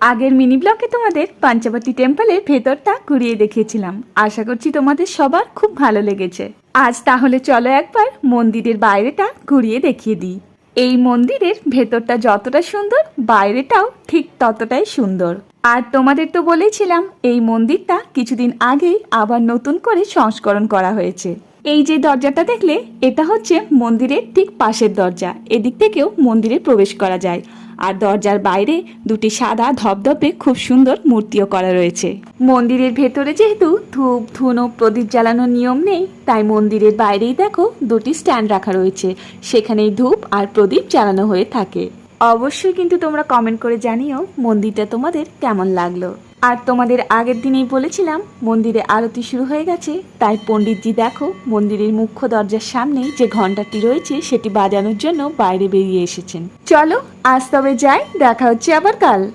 আগের মিনি ব্লগে তোমাদের পাঞ্চবতী টেম্পলের ভেতরটা ঘুরিয়ে দেখিয়েছিলাম। আশা করছি তোমাদের সবার খুব ভালো লেগেছে। আজ তাহলে চলো একবার মন্দিরের বাইরেটা ঘুরিয়ে দেখিয়ে দিই। এই মন্দিরের ভেতরটা যতটা সুন্দর, বাইরেটাও ঠিক ততটাই সুন্দর। আর তোমাদের তো বলেছিলাম এই মন্দিরটা কিছুদিন আগেই আবার নতুন করে সংস্করণ করা হয়েছে। এই যে দরজাটা দেখলে, এটা হচ্ছে মন্দিরের ঠিক পাশের দরজা। এদিক থেকেও মন্দিরে প্রবেশ করা যায়। আর দরজার বাইরে দুটি সাদা ধপধপে খুব সুন্দর মূর্তিও করা রয়েছে। মন্দিরের ভেতরে যেহেতু ধূপ ধুনো প্রদীপ জ্বালানোর নিয়ম নেই, তাই মন্দিরের বাইরেই দেখো দুটি স্ট্যান্ড রাখা রয়েছে, সেখানেই ধূপ আর প্রদীপ জ্বালানো হয়ে থাকে। অবশ্যই কিন্তু তোমরা কমেন্ট করে জানিও মন্দিরটা তোমাদের কেমন লাগলো। আর তোমাদের আগের দিনেই বলেছিলাম মন্দিরে আরতি শুরু হয়ে গেছে, তাই পণ্ডিতজি দেখো মন্দিরের মুখ্য দরজার সামনেই যে ঘন্টাটি রয়েছে সেটি বাজানোর জন্য বাইরে বেরিয়ে এসেছেন। চলো আজ তবে যাই, দেখা হচ্ছে আবার কাল।